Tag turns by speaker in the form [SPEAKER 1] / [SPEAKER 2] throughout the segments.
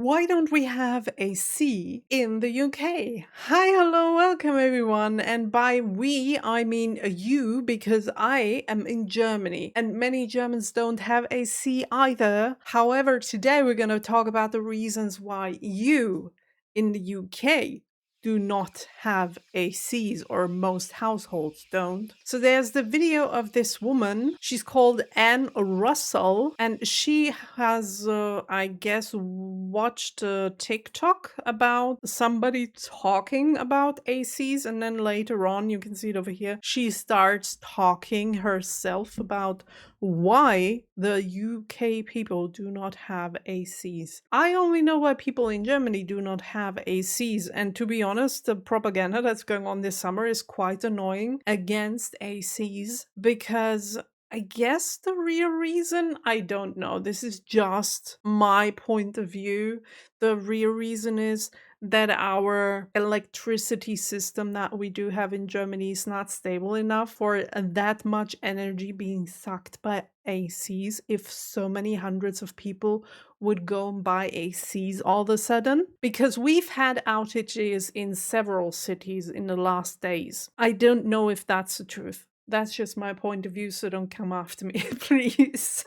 [SPEAKER 1] Why don't we have a C in the UK? Hi, hello, welcome everyone. And by we, I mean you, because I am in Germany and many Germans don't have a C either. However, today we're going to talk about the reasons why you in the UK do not have ACs, or most households don't. So there's the video of this woman. She's called Anne Russell, and she has, I guess, watched a TikTok about somebody talking about ACs, and then later on, you can see it over here, she starts talking herself about why the UK people do not have ACs. I only know why people in Germany do not have ACs, and to be honest, the propaganda that's going on this summer is quite annoying against ACs, because I guess the real reason, I don't know. This is just my point of view. The real reason is that our electricity system that we do have in Germany is not stable enough for that much energy being sucked by ACs. If so many hundreds of people would go and buy ACs all of a sudden, because we've had outages in several cities in the last days. I don't know if that's the truth. That's just my point of view, so don't come after me, please.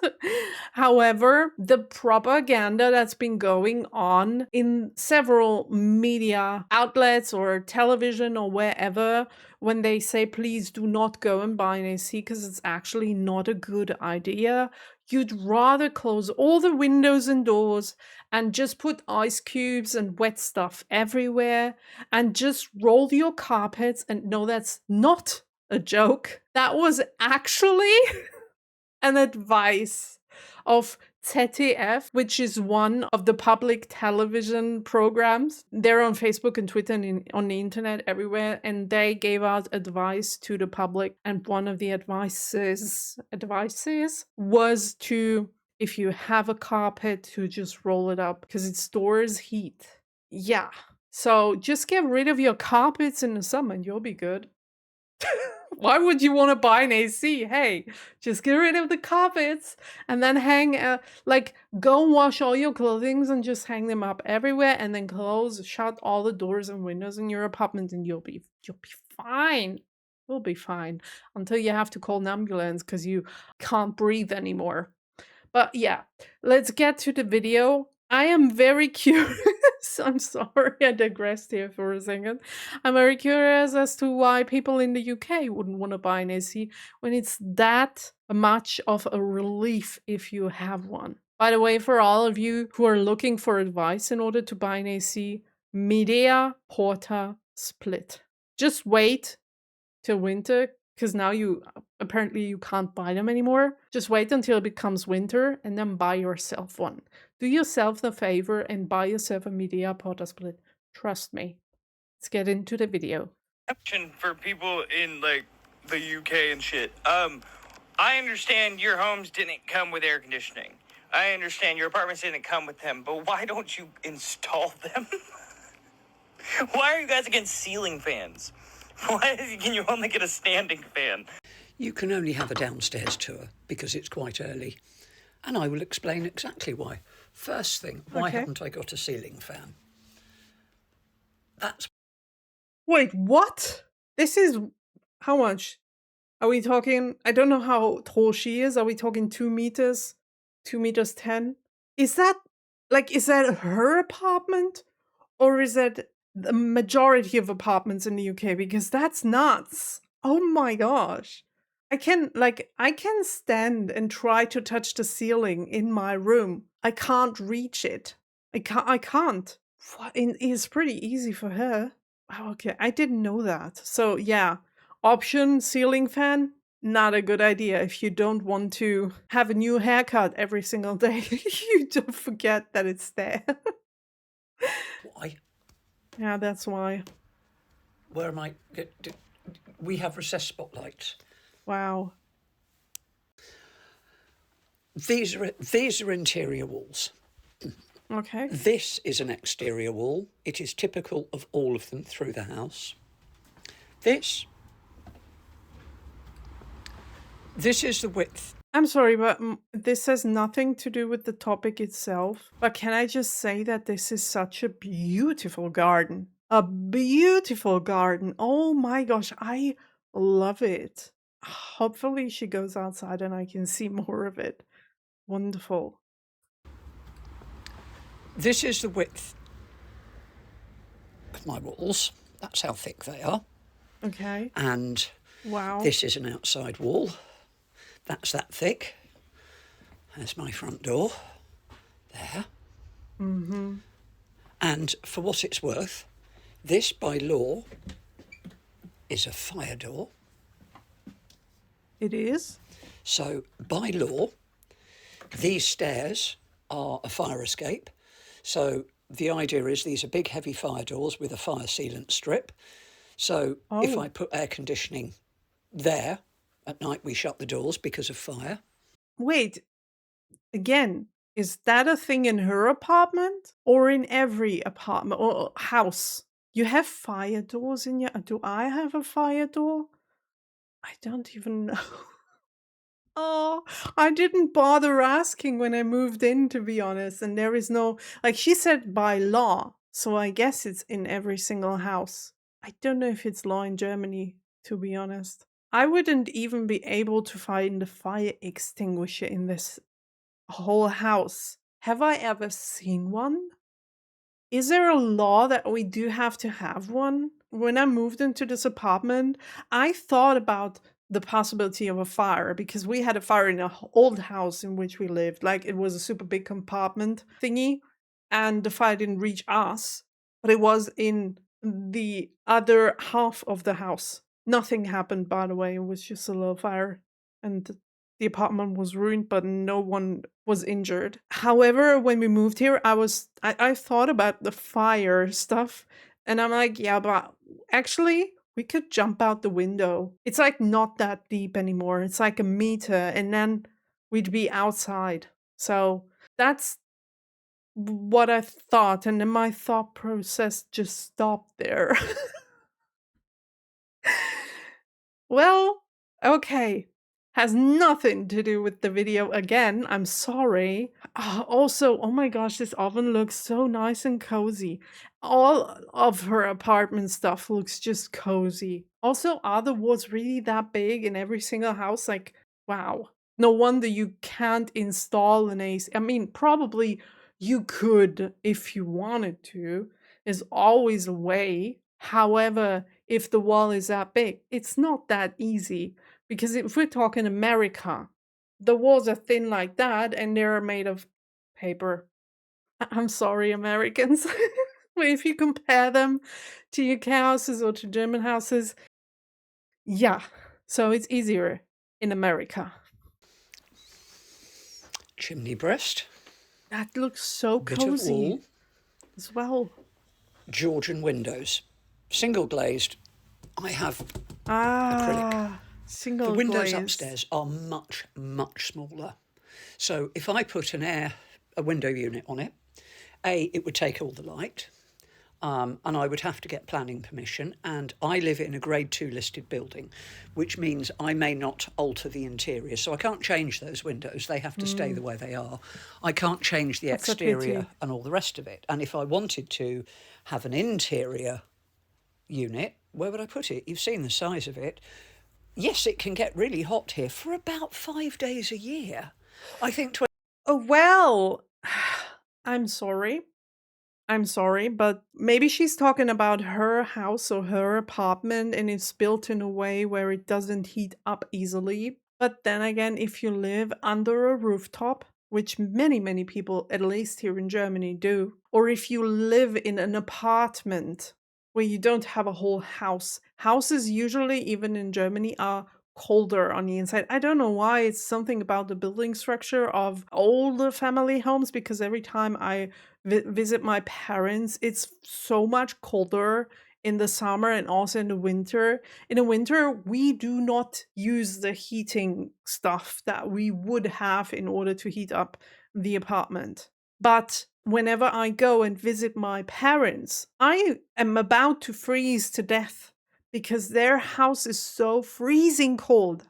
[SPEAKER 1] However, the propaganda that's been going on in several media outlets or television or wherever, when they say, please do not go and buy an AC because it's actually not a good idea, you'd rather close all the windows and doors and just put ice cubes and wet stuff everywhere and just roll your carpets. And no, that's not a joke. That was actually an advice of ZDF, which is one of the public television programs. They're on Facebook and Twitter and on the internet everywhere, and they gave out advice to the public. And one of the advices was to, if you have a carpet, to just roll it up because it stores heat. Yeah. So just get rid of your carpets in the summer and you'll be good. Why would you want to buy an AC? Hey, just get rid of the carpets and then go and wash all your clothing and just hang them up everywhere, and then shut all the doors and windows in your apartment, and you'll be fine. You'll be fine until you have to call an ambulance because you can't breathe anymore. But yeah, let's get to the video. I am very curious. I'm sorry, I digressed here for a second. I'm very curious as to why people in the UK wouldn't want to buy an AC when it's that much of a relief if you have one. By the way, for all of you who are looking for advice in order to buy an AC, Midea Porta Split. Just wait till winter, because now apparently you can't buy them anymore. Just wait until it becomes winter and then buy yourself one. Do yourself the favor and buy yourself a Midea Porta Split. Trust me. Let's get into the video.
[SPEAKER 2] For people in like the UK and shit. I understand your homes didn't come with air conditioning. I understand your apartments didn't come with them, but why don't you install them? Why are you guys against ceiling fans? Why can you only get a standing fan?
[SPEAKER 3] You can only have a downstairs tour because it's quite early. And I will explain exactly why. First thing, why haven't I got a ceiling fan? That's...
[SPEAKER 1] Wait, what? This is... How much? Are we talking... I don't know how tall she is. Are we talking 2 meters? 2 meters 10? Is that her apartment? Or is it the majority of apartments in the UK? Because that's nuts. Oh my gosh. I can stand and try to touch the ceiling in my room. I can't reach it. I can't. It's pretty easy for her. Oh, okay, I didn't know that. So yeah, option ceiling fan, not a good idea if you don't want to have a new haircut every single day. You don't forget that it's there.
[SPEAKER 3] Why?
[SPEAKER 1] Yeah, that's why.
[SPEAKER 3] Where am I? We have recessed spotlights.
[SPEAKER 1] Wow.
[SPEAKER 3] These are interior walls.
[SPEAKER 1] Okay.
[SPEAKER 3] This is an exterior wall. It is typical of all of them through the house. This is the width
[SPEAKER 1] I'm sorry, but this has nothing to do with the topic itself. But can I just say that this is such a beautiful garden? A beautiful garden. Oh my gosh, I love it. Hopefully, she goes outside and I can see more of it. Wonderful.
[SPEAKER 3] This is the width of my walls. That's how thick they are.
[SPEAKER 1] Okay.
[SPEAKER 3] And
[SPEAKER 1] Wow.
[SPEAKER 3] this is an outside wall. That's that thick. There's my front door. There.
[SPEAKER 1] Mm-hmm.
[SPEAKER 3] And for what it's worth, this by law is a fire door.
[SPEAKER 1] It is?
[SPEAKER 3] So by law, these stairs are a fire escape. So the idea is these are big heavy fire doors with a fire sealant strip. So if I put air conditioning there, at night we shut the doors because of fire.
[SPEAKER 1] Wait, again, is that a thing in her apartment or in every apartment or house? You have fire doors in your. Do I have a fire door? I don't even know. Oh, I didn't bother asking when I moved in, to be honest. And there is no, like she said, by law. So I guess it's in every single house. I don't know if it's law in Germany, to be honest. I wouldn't even be able to find a fire extinguisher in this whole house. Have I ever seen one? Is there a law that we do have to have one? When I moved into this apartment, I thought about the possibility of a fire because we had a fire in an old house in which we lived. Like it was a super big compartment thingy, and the fire didn't reach us, but it was in the other half of the house. Nothing happened, by the way. It was just a little fire, and the apartment was ruined, but no one was injured. However, when we moved here, I thought about the fire stuff, and I'm like, yeah, but actually we could jump out the window. It's like not that deep anymore. It's like a meter, and then we'd be outside. So that's what I thought, and then my thought process just stopped there. Well, okay. Has nothing to do with the video again. I'm sorry. Also, oh my gosh, this oven looks so nice and cozy. All of her apartment stuff looks just cozy. Also, are the walls really that big in every single house? Like, wow. No wonder you can't install an AC. I mean, probably you could if you wanted to. There's always a way. However, if the wall is that big, it's not that easy. Because if we're talking America, the walls are thin like that and they're made of paper. I'm sorry, Americans. But if you compare them to UK houses or to German houses, yeah. So it's easier in America.
[SPEAKER 3] Chimney breast.
[SPEAKER 1] That looks so
[SPEAKER 3] Bit of
[SPEAKER 1] cozy
[SPEAKER 3] wall.
[SPEAKER 1] as well.
[SPEAKER 3] Georgian windows. Single glazed. I have
[SPEAKER 1] Ah, single
[SPEAKER 3] the windows
[SPEAKER 1] glazed.
[SPEAKER 3] upstairs are much, much smaller. So if I put a window unit on it, it would take all the light, and I would have to get planning permission. And I live in a Grade 2 listed building, which means I may not alter the interior. So I can't change those windows. They have to stay the way they are. I can't change the
[SPEAKER 1] That's a
[SPEAKER 3] exterior
[SPEAKER 1] pity.
[SPEAKER 3] and all the rest of it. And if I wanted to have an interior unit, where would I put it? You've seen the size of it. Yes, it can get really hot here for about 5 days a year. I think
[SPEAKER 1] Oh, well, I'm sorry. I'm sorry, but maybe she's talking about her house or her apartment and it's built in a way where it doesn't heat up easily. But then again, if you live under a rooftop, which many, many people, at least here in Germany, do, or if you live in an apartment where you don't have a whole house, houses usually, even in Germany, are colder on the inside. I don't know why. It's something about the building structure of older family homes because every time I visit my parents, it's so much colder in the summer and also in the winter. In the winter, we do not use the heating stuff that we would have in order to heat up the apartment. But whenever I go and visit my parents, I am about to freeze to death because their house is so freezing cold.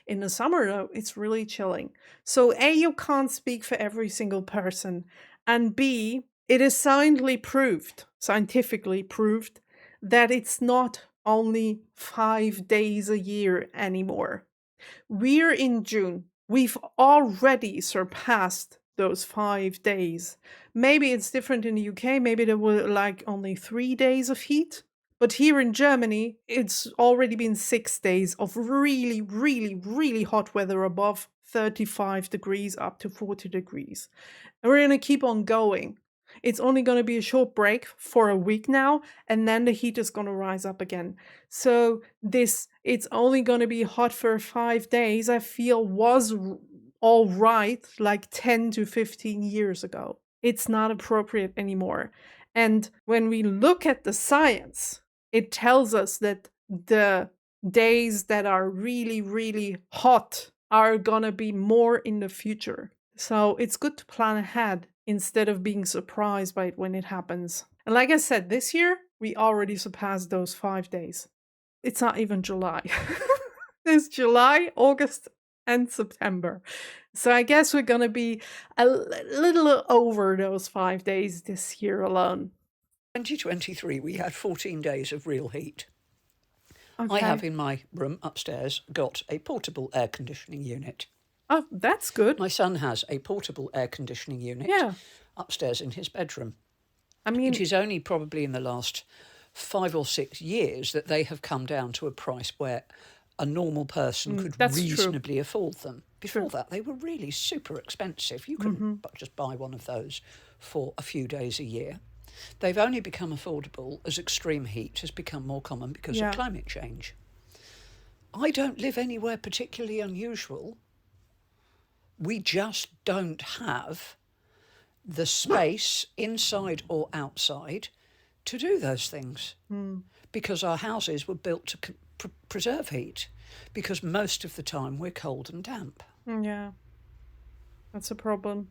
[SPEAKER 1] In the summer, though, it's really chilling. So, A, you can't speak for every single person. And B, it is scientifically proved, that it's not only 5 days a year anymore. We're in June. We've already surpassed those 5 days. Maybe it's different in the UK. Maybe there were like only 3 days of heat. But here in Germany, it's already been 6 days of really, really, really hot weather above 35 degrees up to 40 degrees. And we're going to keep on going. It's only going to be a short break for a week now, and then the heat is going to rise up again. So it's only going to be hot for 5 days, I feel was all right like 10 to 15 years ago. It's not appropriate anymore. And when we look at the science, it tells us that the days that are really, really hot are going to be more in the future. So it's good to plan ahead instead of being surprised by it when it happens. And like I said, this year, we already surpassed those 5 days. It's not even July. It's July, August, and September. So I guess we're going to be a little over those 5 days this year alone.
[SPEAKER 3] 2023, we had 14 days of real heat.
[SPEAKER 1] Okay.
[SPEAKER 3] I have in my room upstairs got a portable air conditioning unit.
[SPEAKER 1] Oh, that's good.
[SPEAKER 3] My son has a portable air conditioning unit upstairs in his bedroom.
[SPEAKER 1] I mean,
[SPEAKER 3] it is only probably in the last 5 or 6 years that they have come down to a price where a normal person could reasonably afford them. Before that, they were really super expensive. You couldn't just buy one of those for a few days a year. They've only become affordable as extreme heat has become more common because of climate change. I don't live anywhere particularly unusual. We just don't have the space, inside or outside, to do those things because our houses were built to preserve heat, because most of the time we're cold and damp.
[SPEAKER 1] Yeah, that's a problem.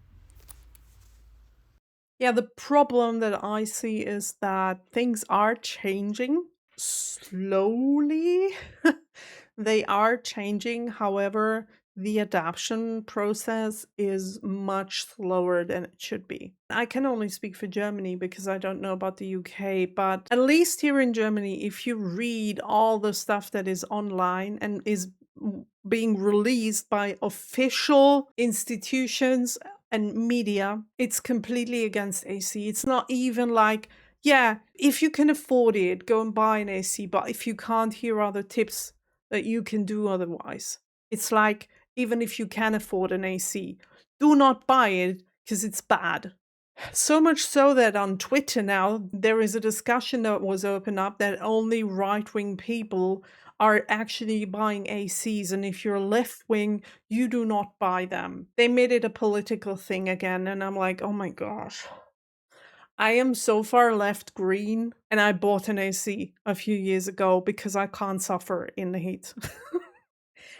[SPEAKER 1] Yeah, the problem that I see is that things are changing slowly. They are changing. However, the adaptation process is much slower than it should be. I can only speak for Germany because I don't know about the UK, but at least here in Germany, if you read all the stuff that is online and is being released by official institutions and media, it's completely against AC. It's not even like, yeah, if you can afford it, go and buy an AC, but if you can't, here are the tips that you can do otherwise. It's like, even if you can afford an AC, do not buy it because it's bad. So much so that on Twitter now, there is a discussion that was opened up that only right-wing people are actually buying ACs, and if you're left-wing, you do not buy them. They made it a political thing again, and I'm like, oh my gosh. I am so far left green, and I bought an AC a few years ago because I can't suffer in the heat.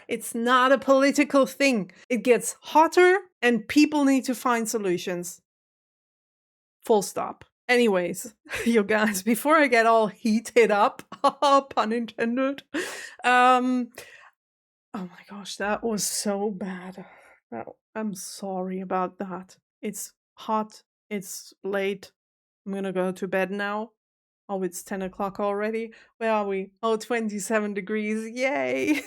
[SPEAKER 1] It's not a political thing. It gets hotter, and people need to find solutions. Full stop. Anyways, you guys, before I get all heated up, pun intended, oh my gosh, that was so bad. I'm sorry about that. It's hot, it's late, I'm gonna go to bed now. Oh, it's 10 o'clock already. Where are we? Oh, 27 degrees, yay!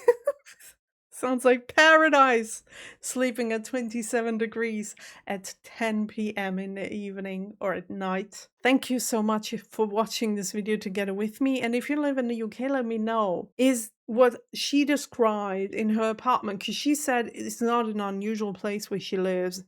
[SPEAKER 1] Sounds like paradise! Sleeping at 27 degrees at 10 p.m. in the evening or at night. Thank you so much for watching this video together with me. And if you live in the UK, let me know. Is what she described in her apartment, because she said it's not an unusual place where she lives,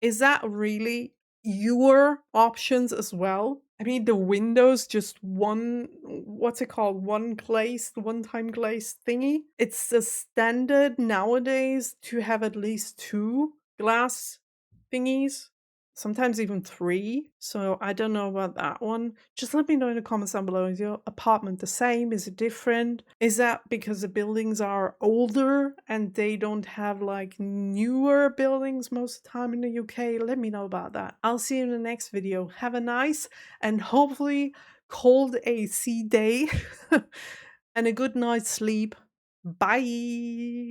[SPEAKER 1] is that really your options as well? I mean, the windows, just one, what's it called? One time glazed thingy. It's the standard nowadays to have at least 2 glass thingies, sometimes even 3. So I don't know about that one. Just let me know in the comments down below. Is your apartment the same? Is it different? Is that because the buildings are older and they don't have like newer buildings most of the time in the UK? Let me know about that. I'll see you in the next video. Have a nice and hopefully cold AC day and a good night's sleep. Bye.